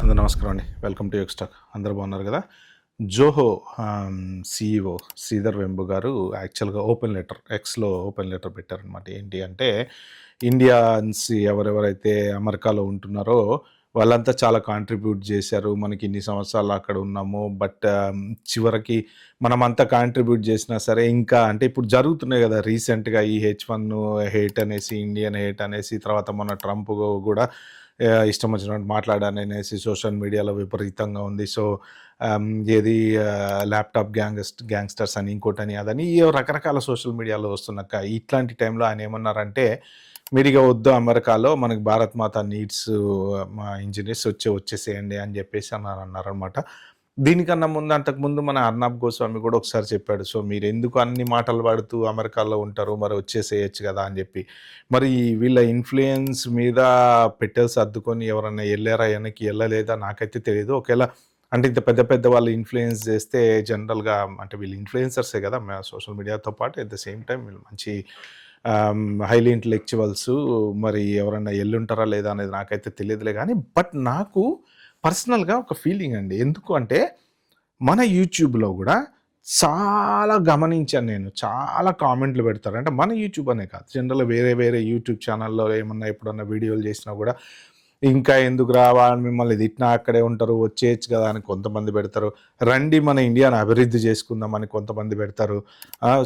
అందరూ నమస్కారం అండి. వెల్కమ్ టు యోగ్ స్టాక్. అందరూ బాగున్నారు కదా. జోహో సీఈఓ శ్రీధర్ వెంబు గారు యాక్చువల్గా ఓపెన్ లెటర్ ఎక్స్లో ఓపెన్ లెటర్ పెట్టారనమాట. ఏంటి అంటే ఇండియన్స్ ఎవరెవరైతే అమెరికాలో ఉంటున్నారో వాళ్ళంతా చాలా కాంట్రిబ్యూట్ చేశారు, మనకి ఇన్ని సంవత్సరాలు అక్కడ ఉన్నాము, బట్ చివరికి మనం అంతా కాంట్రిబ్యూట్ చేసినా సరే ఇంకా అంటే ఇప్పుడు జరుగుతున్నాయి కదా రీసెంట్గా ఈ H1 హేట్ అనేసి, ఇండియన్ హేట్ అనేసి, తర్వాత మన ట్రంప్ కూడా ఇష్టం వచ్చినట్టు మాట్లాడాననేసి సోషల్ మీడియాలో విపరీతంగా ఉంది. సో ఏది ల్యాప్టాప్ గ్యాంగ్స్టర్స్ అని, ఇంకోటని, అదని రకరకాల సోషల్ మీడియాలో వస్తున్నాక ఇట్లాంటి టైంలో ఆయన ఏమన్నారంటే, మీరిగా వద్దు అమెరికాలో, మనకి భారత్ మాత నీడ్స్, మా ఇంజనీర్స్ వచ్చేసేయండి అని చెప్పేసి అన్నారనమాట. దీనికన్నా ముందు, అంతకుముందు మన అర్నాబ్ గోస్వామి కూడా ఒకసారి చెప్పాడు, సో మీరు ఎందుకు అన్ని మాటలు పడుతూ అమెరికాలో ఉంటారు, మరి వచ్చేసేయచ్చు కదా అని చెప్పి. మరి వీళ్ళ ఇన్ఫ్లుయెన్స్ మీద పెట్టెలు సర్దుకొని ఎవరన్నా వెళ్ళారా, వెనక్కి వెళ్ళలేదా నాకైతే తెలియదు. ఒకవేళ అంటే ఇంత పెద్ద పెద్ద వాళ్ళు ఇన్ఫ్లుయెన్స్ చేస్తే జనరల్గా అంటే వీళ్ళు ఇన్ఫ్లుయెన్సర్సే కదా సోషల్ మీడియాతో పాటు, అట్ ద సేమ్ టైం వీళ్ళు మంచి హైలీ ఇంటలెక్చువల్స్. మరి ఎవరన్నా ఎల్లుంటారా లేదా అనేది నాకైతే తెలియదులే కానీ, బట్ నాకు పర్సనల్గా ఒక ఫీలింగ్ అండి. ఎందుకు అంటే మన యూట్యూబ్లో కూడా చాలా గమనించాను నేను, చాలా కామెంట్లు పెడతారు. అంటే మన యూట్యూబ్ అనే కాదు, జనరల్గా వేరే వేరే యూట్యూబ్ ఛానల్లో ఏమన్నా ఎప్పుడన్నా వీడియోలు చేసినా కూడా, ఇంకా ఎందుకు రావా మిమ్మల్ని తిట్టినా అక్కడే ఉంటారు, వచ్చేయచ్చు కదా అని కొంతమంది పెడతారు. రండి మన ఇండియాను అభివృద్ధి చేసుకుందామని కొంతమంది పెడతారు.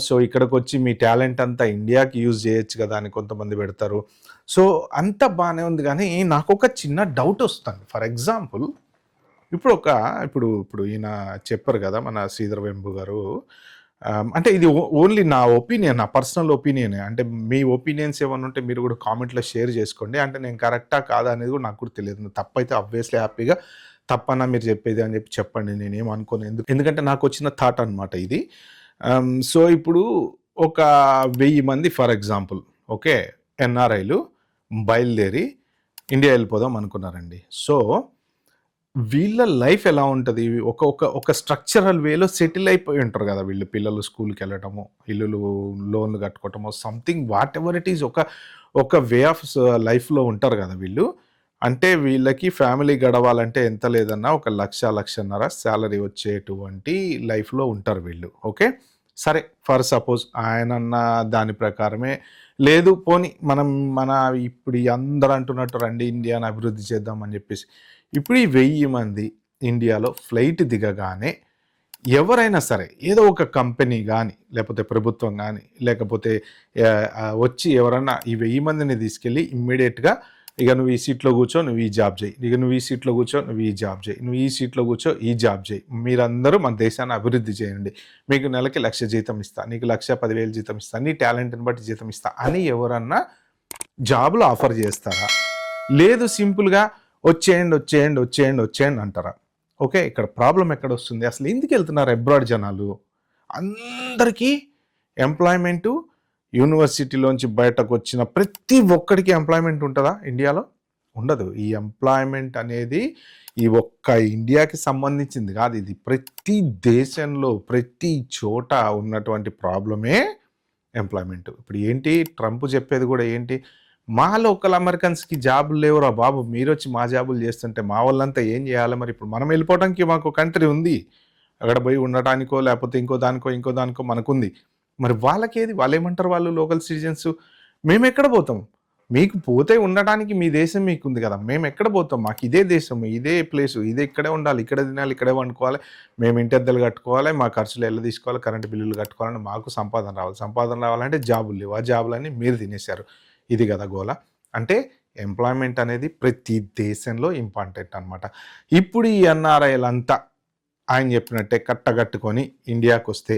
సో ఇక్కడికి వచ్చి మీ టాలెంట్ అంతా ఇండియాకి యూజ్ చేయొచ్చు కదా అని కొంతమంది పెడతారు. సో అంత బాగానే ఉంది, కానీ నాకు ఒక చిన్న డౌట్ వస్తుంది. ఫర్ ఎగ్జాంపుల్ ఇప్పుడు ఈయన చెప్పారు కదా మన శ్రీధర్ వెంబు గారు, అంటే ఇది ఓన్లీ నా ఒపీనియన్, నా పర్సనల్ ఒపీనియనే. అంటే మీ ఒపీనియన్స్ ఏమైనా ఉంటే మీరు కూడా కామెంట్లో షేర్ చేసుకోండి. అంటే నేను కరెక్టా కాదా అనేది కూడా నాకు కూడా తెలియదు. తప్పైతే ఆబ్వియస్లీ హ్యాపీగా తప్పన్నా మీరు చెప్పేది అని చెప్పండి, నేనేం అనుకోను. ఎందుకంటే నాకు వచ్చిన థాట్ అనమాట ఇది. సో ఇప్పుడు ఒక 1000 మంది ఫర్ ఎగ్జాంపుల్, ఓకే, ఎన్ఆర్ఐలు బయలుదేరి ఇండియా వెళ్ళిపోదాం అనుకున్నారండి. సో వీళ్ళ లైఫ్ ఎలా ఉంటుంది, ఒక స్ట్రక్చరల్ వేలో సెటిల్ అయిపోయి ఉంటారు కదా వీళ్ళు. పిల్లలు స్కూల్కి వెళ్ళటము, ఇల్లులు లోన్లు కట్టుకోవటము, something whatever it is, ఒక వే ఆఫ్ లైఫ్లో ఉంటారు కదా వీళ్ళు. అంటే వీళ్ళకి ఫ్యామిలీ గడవాలంటే ఎంత లేదన్నా 1,00,00,000-1,50,000 శాలరీ వచ్చేటువంటి లైఫ్లో ఉంటారు వీళ్ళు. ఓకే, సరే, ఫర్ సపోజ్ ఆయనన్న దాని ప్రకారమే లేదు, పోని మన ఇప్పుడు అందరూ అంటున్నట్టు రండి ఇండియాని అభివృద్ధి చేద్దామని చెప్పేసి. ఇప్పుడు ఈ 1000 మంది ఇండియాలో ఫ్లైట్ దిగగానే ఎవరైనా సరే ఏదో ఒక కంపెనీ కానీ, లేకపోతే ప్రభుత్వం కానీ, లేకపోతే వచ్చి ఎవరన్నా ఈ 1000 మందిని తీసుకెళ్ళి ఇమ్మీడియట్గా, ఇక నువ్వు ఈ సీట్లో కూర్చో, నువ్వు ఈ జాబ్ చేయి, ఇక నువ్వు ఈ సీట్లో కూర్చో, నువ్వు ఈ జాబ్ చేయి, నువ్వు ఈ సీట్లో కూర్చో, ఈ జాబ్ చేయి, మీరందరూ మన దేశాన్ని అభివృద్ధి చేయండి, మీకు నెలకి 1,00,000 జీతం ఇస్తా, నీకు 1,10,000 జీతం ఇస్తా, నీ టాలెంట్ని బట్టి జీతం ఇస్తా అని ఎవరన్నా జాబులు ఆఫర్ చేస్తారా? లేదు సింపుల్గా వచ్చేయండి అంటారా? ఓకే, ఇక్కడ ప్రాబ్లం ఎక్కడ వస్తుంది, అసలు ఎందుకు వెళ్తున్నారు అబ్రాడ్ జనాలు? అందరికీ ఎంప్లాయ్మెంటు, యూనివర్సిటీలోంచి బయటకు వచ్చిన ప్రతి ఒక్కడికి ఎంప్లాయ్మెంట్ ఉంటుందా ఇండియాలో? ఉండదు. ఈ ఎంప్లాయ్మెంట్ అనేది ఈ ఒక్క ఇండియాకి సంబంధించింది కాదు, ఇది ప్రతి దేశంలో ప్రతి చోట ఉన్నటువంటి ప్రాబ్లమే ఎంప్లాయ్మెంట్. ఇప్పుడు ఏంటి ట్రంప్ చెప్పేది కూడా ఏంటి, మా లోకల్ అమెరికన్స్కి జాబులు లేవురా బాబు, మీరు వచ్చి మా జాబులు చేస్తుంటే మా వాళ్ళంతా ఏం చేయాలి? మరి ఇప్పుడు మనం వెళ్ళిపోవడానికి మాకు కంట్రీ ఉంది, అక్కడ పోయి ఉండటానికో లేకపోతే ఇంకో దానికో మనకుంది. మరి వాళ్ళకేది, వాళ్ళు ఏమంటారు, వాళ్ళు లోకల్ సిటిజన్స్, మేము ఎక్కడ పోతాం? మీకు పోతే ఉండటానికి మీ దేశం మీకు ఉంది కదా, మేము ఎక్కడ పోతాం? మాకు ఇదే దేశం, ఇదే ప్లేసు, ఇదే ఇక్కడే ఉండాలి, ఇక్కడే తినాలి, ఇక్కడే వండుకోవాలి, మేము ఇంటెద్దలు కట్టుకోవాలి, మా ఖర్చులు ఎలా తీసుకోవాలి, కరెంటు బిల్లులు కట్టుకోవాలని మాకు సంపాదన రావాలంటే జాబులు లేవు, ఆ జాబులన్నీ మీరు తినేశారు. ఇది కదా గోల. అంటే ఎంప్లాయ్మెంట్ అనేది ప్రతి దేశంలో ఇంపార్టెంట్ అనమాట. ఇప్పుడు ఈ ఎన్ఆర్ఐలంతా ఆయన చెప్పినట్టే కట్టగట్టుకొని ఇండియాకి వస్తే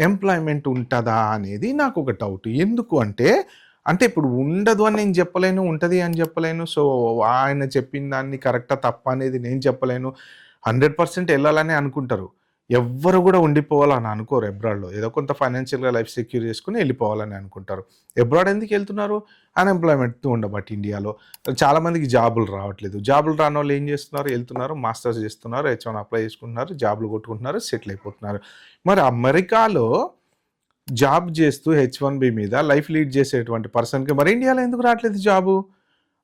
ఎంప్లాయ్మెంట్ ఉంటుందా అనేది నాకు ఒక డౌట్. ఎందుకు అంటే ఇప్పుడు ఉండదు అని నేను చెప్పలేను, ఉంటుంది అని చెప్పలేను. సో ఆయన చెప్పిన దాన్ని కరెక్టా తప్ప అనేది నేను చెప్పలేను. 100% వెళ్ళాలని అనుకుంటారు, ఎవ్వరు కూడా ఉండిపోవాలని అనుకోరు అబ్రాడ్లో. ఏదో కొంత ఫైనాన్షియల్గా లైఫ్ సెక్యూర్ చేసుకుని వెళ్ళిపోవాలని అనుకుంటారు. అబ్రాడ్ ఎందుకు వెళ్తున్నారు? అన్ఎంప్లాయ్మెంట్ ఉండబట్టి ఇండియాలో చాలామందికి జాబులు రావట్లేదు. జాబులు రాని వాళ్ళు ఏం చేస్తున్నారు? వెళ్తున్నారు, మాస్టర్స్ చేస్తున్నారు, H1 అప్లై చేసుకుంటున్నారు, జాబులు కొట్టుకుంటున్నారు, సెటిల్ అయిపోతున్నారు. మరి అమెరికాలో జాబ్ చేస్తూ H1B మీద లైఫ్ లీడ్ చేసేటువంటి పర్సన్కి మరి ఇండియాలో ఎందుకు రావట్లేదు జాబు?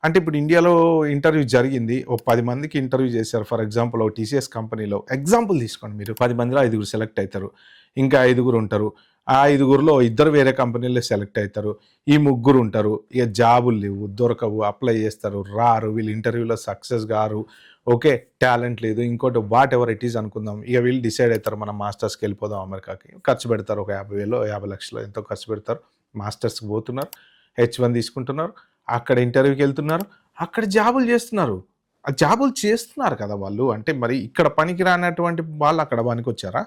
అంటే ఇప్పుడు ఇండియాలో ఇంటర్వ్యూ జరిగింది. ఓ 10 మందికి ఇంటర్వ్యూ చేశారు. ఫర్ ఎగ్జాంపుల్ ఓ టీసీఎస్ కంపెనీలో ఎగ్జాంపుల్ తీసుకోండి మీరు. 10 మందిలో 5 సెలెక్ట్ అయితారు. ఇంకా 5 ఉంటారు. ఆ 5లో ఇద్దరు వేరే కంపెనీలో సెలెక్ట్ అయితారు. ఈ 3 ఉంటారు. ఇక జాబులు లేవు, దొరకవు, అప్లై చేస్తారు, రారు. వీళ్ళు ఇంటర్వ్యూలో సక్సెస్ గారు. ఓకే. టాలెంట్ లేదు. ఇంకోటి వాట్ ఎవర్ ఇట్ ఈస్ అనుకుందాం. ఇక వీళ్ళు డిసైడ్ అవుతారు మనం మాస్టర్స్‌కి వెళ్ళిపోదాం అమెరికాకి. ఖర్చు పెడతారు. ఒక 50,000 50,00,000 ఎంతో ఖర్చు పెడతారు. మాస్టర్స్‌కి పోతున్నారు. H1 తీసుకుంటున్నారు. అక్కడ ఇంటర్వ్యూకి వెళ్తున్నారు. అక్కడ జాబులు చేస్తున్నారు. ఆ జాబులు చేస్తున్నారు కదా వాళ్ళు. అంటే మరి ఇక్కడ పనికి రానటువంటి వాళ్ళు అక్కడ పనికొచ్చారా?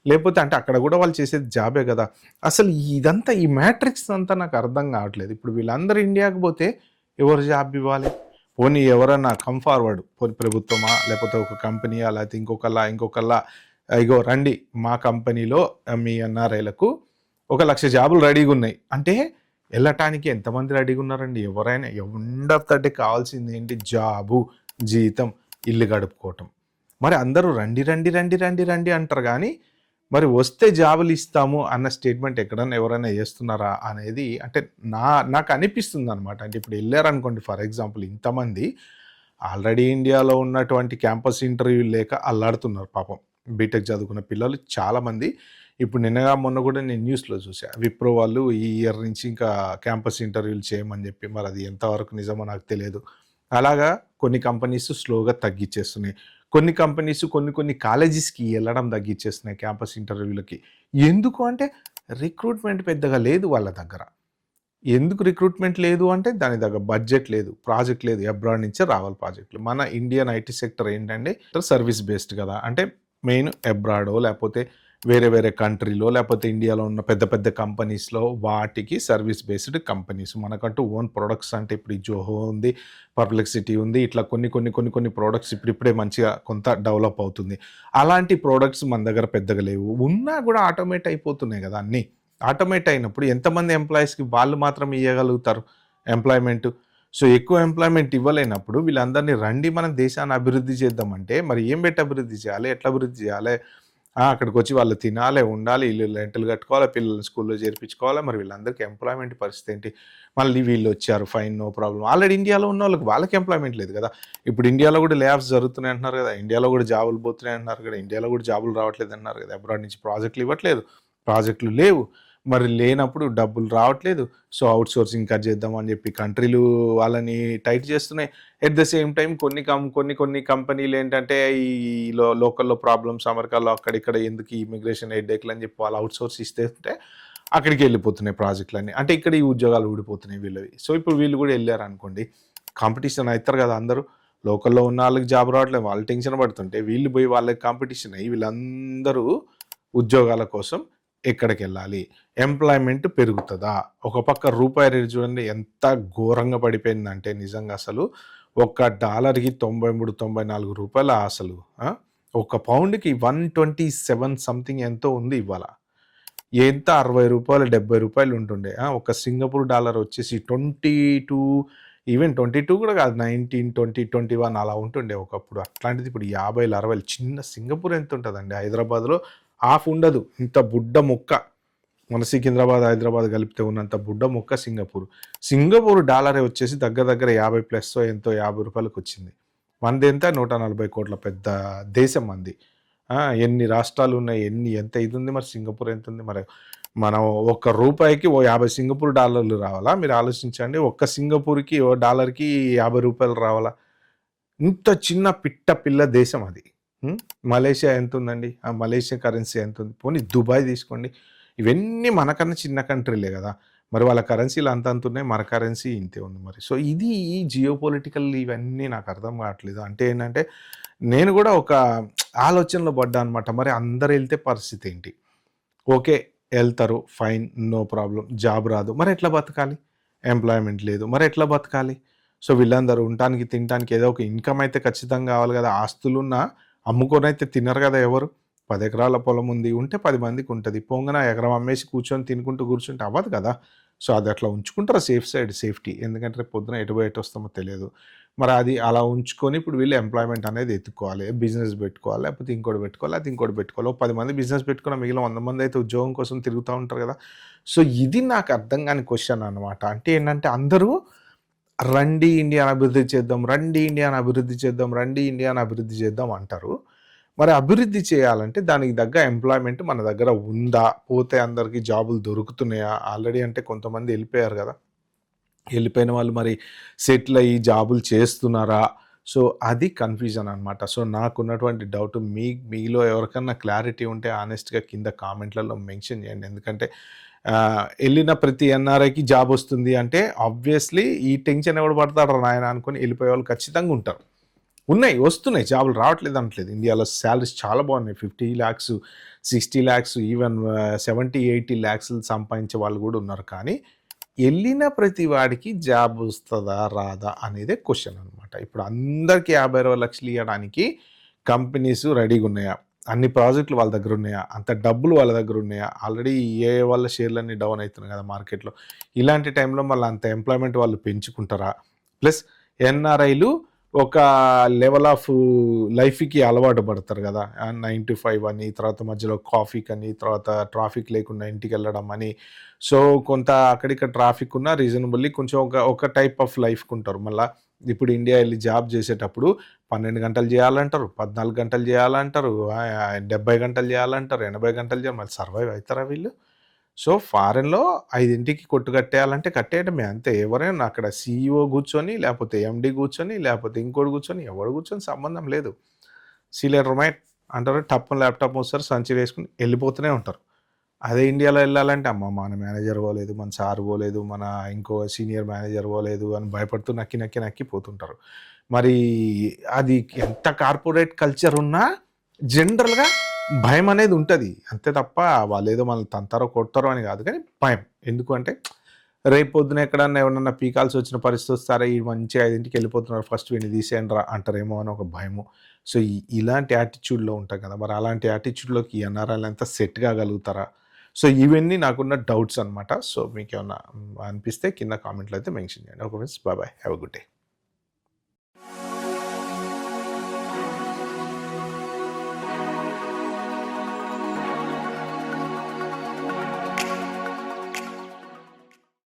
లేపోతే అంటే అక్కడ గూడా వాళ్ళు చేసేది జాబే గదా! అసలు ఇదంతా ఈ మ్యాట్రిక్స్ అంతా నాకు అర్థం గావట్లేదు. ఇప్పుడు వీళ్ళందరూ ఇండియాకి పోతే ఎవరు జాబ్ ఇవ్వాలి? పోనీ ఎవరన్నా కమ్ ఫార్వర్డ్ పోనీ ప్రభుత్వమా? లేపోతే ఒక కంపెనీయా? లేతే ఇంకొకళ్ళా ఇగో రండి మా కంపెనీలో మీ ఎన్ఆర్ఐలకు ఒక 1,00,000 జాబులు రెడీగున్నాయి. అంటే ఎళ్ళటానికి ఎంతమంది రెడీగున్నారండి? ఎవరైనా ఎండ్ ఆఫ్ ద డే కావాల్సిందేంటి? జాబు, జీతం, ఇల్లు గడుపుకోవటం. మరి అందరూ రండి, రండి, రండి, రండి, రండి అంటారు గానీ మరి వస్తే జాబులు ఇస్తాము అన్న స్టేట్మెంట్ ఎక్కడన్నా ఎవరైనా చేస్తున్నారా అనేది అంటే నాకు అనిపిస్తుంది అనమాట. అంటే ఇప్పుడు వెళ్ళారనుకోండి ఫర్ ఎగ్జాంపుల్ ఇంతమంది ఆల్రెడీ ఇండియాలో ఉన్నటువంటి క్యాంపస్ ఇంటర్వ్యూ లేక అల్లాడుతున్నారు పాపం. బీటెక్ చదువుకున్న పిల్లలు చాలామంది. ఇప్పుడు నిన్నగా మొన్న కూడా నేను న్యూస్లో చూసా. విప్రో వాళ్ళు ఈ ఇయర్ నుంచి ఇంకా క్యాంపస్ ఇంటర్వ్యూలు చేయమని చెప్పి మరి అది ఎంతవరకు నిజమో నాకు తెలియదు. అలాగా కొన్ని కంపెనీస్ స్లోగా తగ్గించేస్తున్నాయి. కొన్ని కంపెనీస్ కొన్ని కాలేజెస్‌కి ఎళ్ళడం తగ్గిచ్చేస్తున్నాయి క్యాంపస్ ఇంటర్వ్యూలకి. ఎందుకు అంటే రిక్రూట్‌మెంట్ పెద్దగా లేదు వాళ్ళ దగ్గర. ఎందుకు రిక్రూట్‌మెంట్ లేదు అంటే దానికి తగ్గ బడ్జెట్ లేదు, ప్రాజెక్ట్ లేదు. అబ్రాడ్ నుంచే రావాలి ప్రాజెక్టులు. మన ఇండియన్ ఐటీ సెక్టర్ ఏంటంటే సర్వీస్ బేస్డ్ కదా! అంటే మెయిన్ అబ్రాడో లేపోతే వేరే కంట్రీలో లేపోతే ఇండియాలో ఉన్న పెద్ద కంపెనీస్‌లో వాటికి సర్వీస్ బేస్డ్ కంపెనీస్. మనకంటూ ఓన్ ప్రొడక్ట్స్ అంటే ఇప్పుడు ఈ జోహో ఉంది, పర్ప్లెక్సిటీ ఉంది. ఇట్లా కొన్ని ప్రొడక్ట్స్ ఇప్పుడిప్పుడే మంచిగా కొంత డెవలప్ అవుతుంది. అలాంటి ప్రొడక్ట్స్ మన దగ్గర పెద్దగా లేవు. ఉన్నా కూడా ఆటోమేట్ అయిపోతున్నాయి కదా అన్నీ. ఆటోమేట్ అయినప్పుడు ఎంతమంది ఎంప్లాయీస్‌కి వాళ్ళు మాత్రం ఇయ్యగలుగుతారు ఎంప్లాయ్‌మెంటు. సో, ఎక్కువ ఎంప్లాయ్‌మెంట్ ఇవ్వలేనప్పుడు వీళ్ళందరినీ రండి మనం దేశాన్ని అభివృద్ధి చేద్దామంటే మరి ఏం పెట్టి అభివృద్ధి చేయాలి? ఎట్లా అభివృద్ధి చేయాలి? అక్కడికొచ్చి వాళ్ళు తినాలి, ఉండాలి, ఇల్లు రెంట్‌లు కట్టుకోవాలి, పిల్లల్ని స్కూల్‌లో చేర్పించుకోవాలి. మరి వీళ్ళందరికీ ఎంప్లాయ్‌మెంట్ పరిస్థితి ఏంటి? మళ్ళీ వీళ్ళొచ్చారు ఫైన్ నో ప్రాబ్లమ్. ఆల్రెడీ ఇండియాలో ఉన్నోళ్ళకి వాళ్ళకి ఎంప్లాయ్‌మెంట్ లేదు కదా! ఇప్పుడు ఇండియాలో కూడా లే ఆఫ్స్ జరుగుతున్నాయి అంటున్నారు కదా! ఇండియాలో కూడా జాబులు పోతున్నాయి అంటున్నారు కదా! ఇండియాలో కూడా జాబులు రావట్లేదు అంటున్నారు కదా! అబ్రాడ్ నుంచి ప్రాజెక్టులు ఇవ్వట్లేదు. ప్రాజెక్టులు లేవు. మరి లేనప్పుడు డబ్బులు రావట్లేదు. సో, ఔట్‌సోర్సింగ్ కట్ చేద్దాం అని చెప్పి కంట్రీలు వాళ్ళని టైట్ చేస్తున్నాయి. ఎట్ ద సేమ్ టైమ్ కొన్ని కంపెనీలేంటంటే ఈ లోకల్‌లో ప్రాబ్లమ్స్ అమెరికాలో అక్కడిక్కడ ఎందుకు ఈ ఇమిగ్రేషన్ హెడ్‌ఏక్‌లు అని చెప్పి వాళ్ళు ఔట్‌సోర్స్ ఇస్తేస్తే అక్కడికెళ్ళిపోతున్నాయి ప్రాజెక్టులన్నీ. అంటే ఇక్కడ ఈ ఉద్యోగాలు ఊడిపోతున్నాయి వీళ్ళవి. సో, ఇప్పుడు వీళ్ళు కూడా ఎళ్లారనుకోండి కాంపిటీషన్ అయితారు కదా అందరూ. లోకల్‌లో ఉన్న ఆళ్ళకి జాబ్ రావట్లేదు. వాళ్ళు టెన్షన్ పడుతుంటే వీళ్ళు పోయి వాళ్ళకి కాంపిటీషన్ అయ్యి వీళ్ళందరూ ఉద్యోగాల కోసం ఎక్కడికెళ్ళాలి? ఎంప్లాయ్‌మెంట్ పెరుగుతదా? ఒక పక్క రూపాయి రేటు చూడండి ఎంత ఘోరంగా పడిపోయిందంటే నిజంగా అసలు. ఒక్క డాలర్‌కి రూ. 93, రూ. 94 అసలు. ఒక పౌండ్‌కి 127 సంథింగ్ ఎంతో ఉంది ఇవాళ. ఎంత రూ. 60, రూ. 70 ఉంటుండే. ఒక సింగపూర్ డాలర్ వచ్చేసి 22 ఈవెన్ 22 కూడా కాదు 19, 20, 21 అలా ఉంటుండే ఒకప్పుడు. అట్లాంటిది ఇప్పుడు 50, 60 చిన్న సింగపూర్ ఎంత ఉంటదండి? హైదరాబాద్‌లో హాఫ్ ఉండదు. ఇంత బుడ్డ ముక్క. మన సికింద్రాబాద్, హైదరాబాద్ కలిపితే ఉన్నంత బుడ్డ ముక్క సింగపూర్. సింగపూర్ డాలరే వచ్చేసి దగ్గర 50 ప్లస్సో ఎంతో రూ. 50కొచ్చింది. మనదెంత 140,00,00,000 పెద్ద దేశం మనది. ఎన్ని రాష్ట్రాలున్నాయి, ఎంత ఇదుంది మరి సింగపూర్ ఎంతుంది? మరి మనం ఒక్క రూపాయికి ఓ 50 సింగపూర్ డాలర్లు రావాలా? మీరు ఆలోచించండి. ఒక్క సింగపూర్‌కి ఓ డాలర్‌కి రూ. 50 రావాలా? ఇంత చిన్న పిట్ట పిల్ల దేశం అది. మలేషియా ఎంతుందండి? ఆ మలేషియా కరెన్సీ ఎంతుంది? పోనీ దుబాయ్ తీసుకోండి. ఇవన్నీ మనకన్నా చిన్న కంట్రీలే గదా! మరి వాళ్ళ కరెన్సీలు అంతంతున్నాయి. మన కరెన్సీ ఇంతే ఉంది మరి. సో, ఇది జియోపొలిటికల్ ఇవన్నీ నాకు అర్థం గావట్లేదు. అంటే ఏంటంటే, నేను గూడా ఒక ఆలోచనలో పడ్డా అనమాట. మరి అందరెళ్తే పరిస్థితేంటి? ఓకే. ఎళ్తారు. ఫైన్. No problem. జాబ్ రాదు. మరెట్లా బతకాలి? ఎంప్లాయ్‌మెంట్ లేదు. మరెట్లా బతకాలి? సో, వీళ్ళందరూ ఉండటానికి, తినటానికి ఏదో ఒక ఇన్‌కమ్ అయితే ఖచ్చితంగా కావాలి గదా! ఆస్తులున్నా అమ్ముకొనైతే తినరు గదా ఎవరు. 10 ఎకరాల పొలం ఉంది. ఉంటే 10 మందికుంటది. పొంగన ఎకరం అమ్మేసి కూర్చొని తినుకుంటూ కూర్చుంటే అవ్వదు కదా! సో, అది అట్లా ఉంచుకుంటారు సేఫ్టీ. ఎందుకంటే రేపు పొద్దున ఎటు పోయి ఎటొస్తామో తెలియదు. మరి అది అలా ఉంచుకొని ఇప్పుడు వీళ్ళు ఎంప్లాయ్‌మెంట్ అనేది ఎతుక్కోవాలి. బిజినెస్ పెట్టుకోవాలి. లేకపోతే ఇంకోటి పెట్టుకోవాలి. లేకపోతే ఇంకోటి పెట్టుకోవాలి. ఓ 10 మంది బిజినెస్ పెట్టుకున్న మిగిలిన 100 మంది అయితే ఉద్యోగం కోసం తిరుగుతా ఉంటారు కదా! సో, ఇది నాకు అర్థం కాని క్వెషన్ అనమాట. అంటే ఏంటంటే అందరూ రండి ఇండియాని అభివృద్ధి చేద్దాం, రండి ఇండియాని అభివృద్ధి చేద్దాం, రండి ఇండియాని అభివృద్ధి చేద్దాం అంటారు. మరి అభివృద్ధి చేయాలంటే దానికి తగ్గ ఎంప్లాయ్‌మెంట్ మన దగ్గర ఉందా? పోతే అందరికి జాబులు దొరుకుతున్నాయా? ఆల్రెడీ అంటే కొంతమంది ఎళ్ళిపోయారు గదా! ఎళ్ళిపోయిన వాళ్ళు మరి సెటిల్ అయ్యి జాబులు చేస్తున్నారా? సో, అది కన్‌ఫ్యూజన్ అనమాట. సో, నాకున్నటువంటి డౌట్ మీలో ఎవరికన్నా క్లారిటీ ఉంటే హానెస్ట్‌గా కింద కామెంట్‌లలో మెన్షన్ చేయండి. ఎందుకంటే ఎళ్ళిన ప్రతి ఎన్ఆర్ఐకి జాబ్ వస్తుంది అంటే ఆబ్వియస్లీ ఈ టెన్షన్ ఎవడు పడతాడురా నాయనా అనుకోని ఎళ్ళిపోయేవాళ్ళు ఖచ్చితంగా ఉంటారు. వస్తున్నాయి జాబులు రావట్లేదు అనట్లేదు. ఇండియాలో సాలరీస్ చాలా బాగున్నాయి. 50,00,000, 60,00,000 ఈవెన్ 70, 80 లాక్స్ సంపాదించే వాళ్ళు గూడా ఉన్నారు. కానీ ఎళ్ళిన ప్రతి వాడికి జాబ్ వస్తదా? రాదా? అనేదే క్వెషన్ అనమాట. ఇప్పుడు అందరికి 50, 60 లక్షలు ఇయ్యడానికి కంపెనీస్ రెడీగున్నాయా? అన్ని ప్రాజెక్టులు వాళ్ళ దగ్గర ఉన్నాయా? అంత డబ్బులు వాళ్ళ దగ్గర ఉన్నాయా? ఆల్రెడీ ఏఐ వాళ్ళ షేర్‌లన్నీ డౌన్ అయితున్నాయి కదా మార్కెట్‌లో. ఇలాంటి టైంలో మళ్ళీ అంత ఎంప్లాయ్‌మెంట్ వాళ్ళు పెంచుకుంటారా? ప్లస్ ఎన్ఆర్ఐలు ఒక లెవెల్ ఆఫ్ లైఫ్‌కి అలవాటు పడతారు గదా! 9-5 అని, తర్వాత మధ్యలో కాఫీకని, తర్వాత ట్రాఫిక్ లేకుండా ఇంటికెళ్ళడం అని. సో, కొంత అక్కడిక్కడ ట్రాఫిక్ ఉన్నా రీజనబుల్లీ కొంచెం ఒక టైప్ ఆఫ్ లైఫ్‌కుంటారు. మళ్ళా ఇప్పుడు ఇండియా ఎళ్లి జాబ్ చేసేటప్పుడు 12 గంటలు చేయాలంటారు, 14 గంటలు చేయాలంటారు, 70 గంటలు చేయాలంటారు, 80 గంటలు చేయాలి. మళ్ళీ సర్వైవ్ అయితారా వీళ్ళు? సో, ఫారెన్‌లో 5కి కొట్టు కట్టేయాలంటే కట్టేయడమే అంతే. ఎవరైనా అక్కడ సీఈఓ కూర్చొని, లేపోతే ఎండీ కూర్చొని, లేపోతే ఇంకోడు కూర్చొని, ఎవడు కూర్చొని సంబంధం లేదు. సీ యూ లేటర్ మైట్ అంటారు. టప్పున ల్యాప్‌టాప్ మూస్తారు, సంచి వేసుకొని ఎళ్ళిపోతూనే ఉంటారు. అదే ఇండియాలో ఎళ్ళాలంటే అమ్మ! మన మేనేజర్ పోలేదు, మన సార్ పోలేదు, మన ఇంకో సీనియర్ మేనేజర్ పోలేదు అని భయపడుతూ నక్కి, నక్కి, నక్కి పోతుంటారు. మరి అది ఎంత కార్పొరేట్ కల్చర్ ఉన్నా జనరల్‌గా భయమనేది ఉంటది. అంతే తప్ప వాళ్ళేదో మనల్ని తంతారో, కొడతారో అని గాదు గానీ భయం. ఎందుకు అంటే రేపొద్దున ఎక్కడన్నా ఎవరినన్నా పీకాల్సొచ్చిన పరిస్థితొస్తే అరే! ఈడు మంచిగా 5కి ఎళ్ళిపోతున్నాడు ఫస్ట్ వీడిని తీసేయండిరా అంటారేమో అని ఒక భయము. సో, ఇలాంటి యాటిట్యూడ్‌లో ఉంటాం కదా! మరి అలాంటి యాటిట్యూడ్‌లోకి ఎన్ఆర్ఐలంతా సెట్ కాగలుగుతారా? సో, ఇవన్నీ నాకున్న డౌట్స్ అనమాట. సో, మీకేమన్నా అనిపిస్తే కింద కామెంట్‌లో అయితే మెన్షన్ చేయండి. Okay friends. Bye bye. Have a good day.